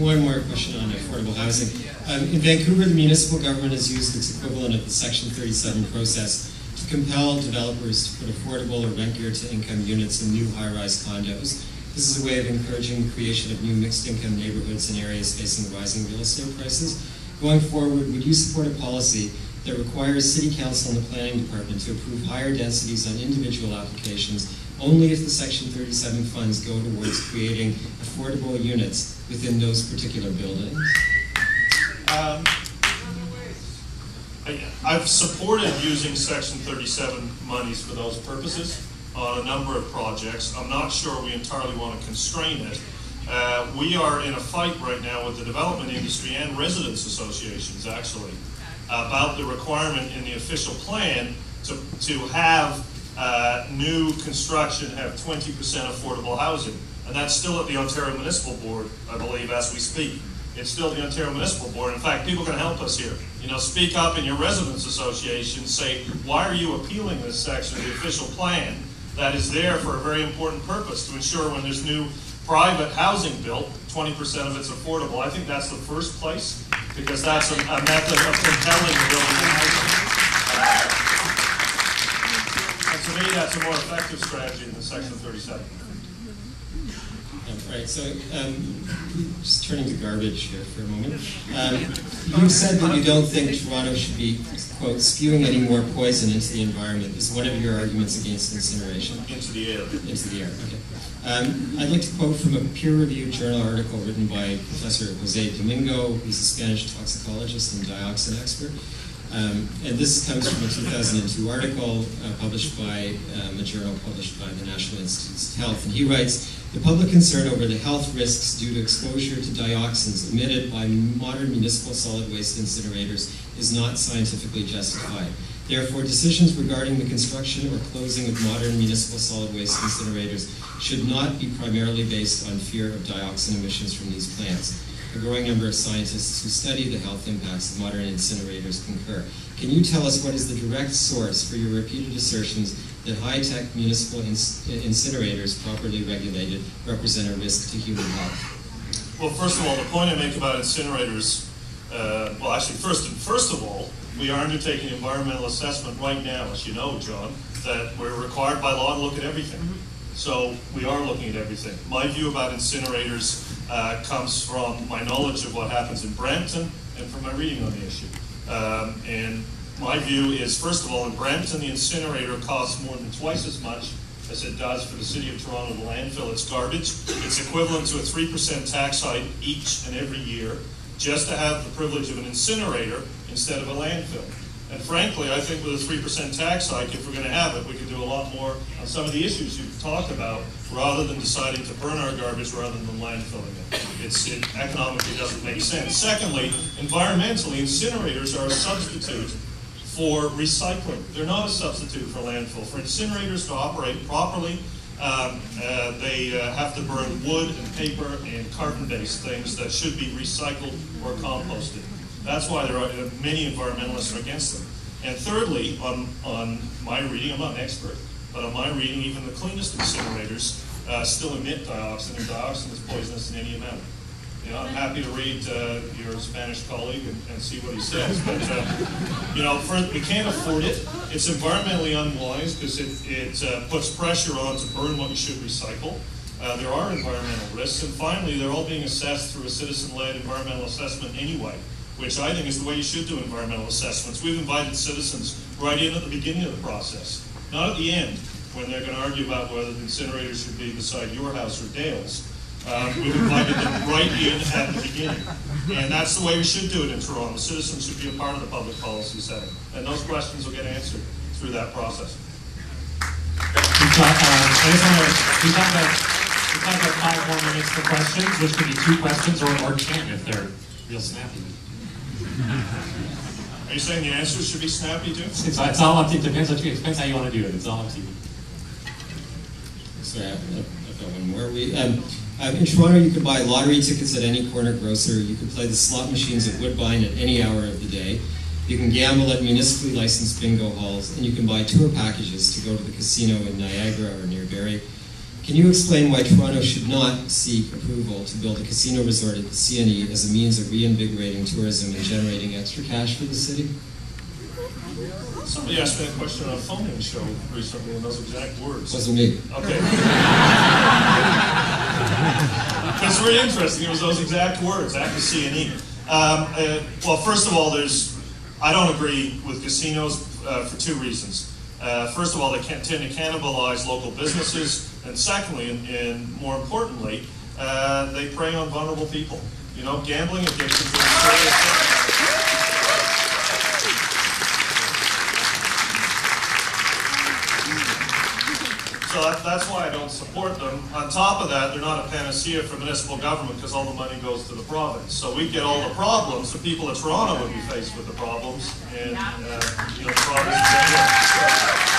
one more question on affordable housing. In Vancouver, the municipal government has used its equivalent of the Section 37 process to compel developers to put affordable or rent-geared-to-income units in new high-rise condos. This is a way of encouraging the creation of new mixed-income neighborhoods in areas facing rising real estate prices. Going forward, would you support a policy that requires City Council and the Planning Department to approve higher densities on individual applications only if the Section 37 funds go towards creating affordable units within those particular buildings? I've supported using Section 37 monies for those purposes on a number of projects. I'm not sure we entirely want to constrain it. We are in a fight right now with the development industry and residents associations, actually, about the requirement in the official plan to have new construction have 20% affordable housing. And that's still at the Ontario Municipal Board, I believe, as we speak. It's still the Ontario Municipal Board. In fact, people can help us here. You know, speak up in your residents association, say, why are you appealing this section of the official plan that is there for a very important purpose to ensure when there's new private housing built, 20% of it's affordable. I think that's the first place, because that's a method of compelling the building housing. And to me, that's a more effective strategy than Section 37. Right, so just turning to garbage here for a moment. You said that you don't think Toronto should be, quote, spewing any more poison into the environment. Is one of your arguments against incineration? Into the air. Into the air, okay. I'd like to quote from a peer-reviewed journal article written by Professor Jose Domingo. He's a Spanish toxicologist and dioxin expert. And this comes from a 2002 article published by a journal published by the National Institutes of Health. And he writes, the public concern over the health risks due to exposure to dioxins emitted by modern municipal solid waste incinerators is not scientifically justified. Therefore, decisions regarding the construction or closing of modern municipal solid waste incinerators should not be primarily based on fear of dioxin emissions from these plants. A growing number of scientists who study the health impacts of modern incinerators concur. Can you tell us what is the direct source for your repeated assertions that high-tech municipal incinerators, properly regulated, represent a risk to human health? Well, first of all, the point I make about incinerators, well, actually, first of all, we are undertaking environmental assessment right now, as you know, John, that we're required by law to look at everything. So we are looking at everything. My view about incinerators comes from my knowledge of what happens in Brampton and from my reading on the issue. And my view is, first of all, in Brampton, the incinerator costs more than twice as much as it does for the City of Toronto to landfill its garbage. It's equivalent to a 3% tax hike each and every year just to have the privilege of an incinerator instead of a landfill. And frankly, I think with a 3% tax hike, if we're going to have it, we can do a lot more on some of the issues you've talked about rather than deciding to burn our garbage rather than landfilling it. It economically doesn't make sense. Secondly, environmentally, incinerators are a substitute for recycling. They're not a substitute for landfill. For incinerators to operate properly, they have to burn wood and paper and carbon-based things that should be recycled or composted. That's why there are many environmentalists are against them. And thirdly, on my reading, I'm not an expert, but on my reading, even the cleanest incinerators still emit dioxin, and dioxin is poisonous in any amount. You know, I'm happy to read your Spanish colleague and see what he says, but you know, we can't afford it. It's environmentally unwise because it puts pressure on to burn what you should recycle. There are environmental risks, and finally, they're all being assessed through a citizen-led environmental assessment anyway, which I think is the way you should do environmental assessments. We've invited citizens right in at the beginning of the process, not at the end, when they're going to argue about whether the incinerator should be beside your house or Dale's. We've invited them right in at the beginning. And that's the way we should do it in Toronto. Citizens should be a part of the public policy setting. And those questions will get answered through that process. We've got about 5 more minutes for questions, which could be 2 questions or 10 if they're real snappy. Are you saying the answers should be snappy too? It's all up to you. It depends how you want to do it. It's all up to you. Sorry, I've got one more. In Toronto, you could buy lottery tickets at any corner grocer. You could play the slot machines at Woodbine at any hour of the day. You can gamble at municipally licensed bingo halls, and you can buy tour packages to go to the casino in Niagara or near Barrie. Can you explain why Toronto should not seek approval to build a casino resort at the CNE as a means of reinvigorating tourism and generating extra cash for the city? Somebody asked me a question on a phone-in show recently in those exact words. Wasn't me. Okay. It's very interesting. It was those exact words at the CNE. Well, first of all, I don't agree with casinos for two reasons. First of all, they tend to cannibalize local businesses, and secondly, and more importantly, they prey on vulnerable people. You know, gambling addiction is a serious thing. So that's why I don't support them. On top of that, they're not a panacea for municipal government because all the money goes to the province. So we get all the problems. The people of Toronto would be faced with the problems, and the province.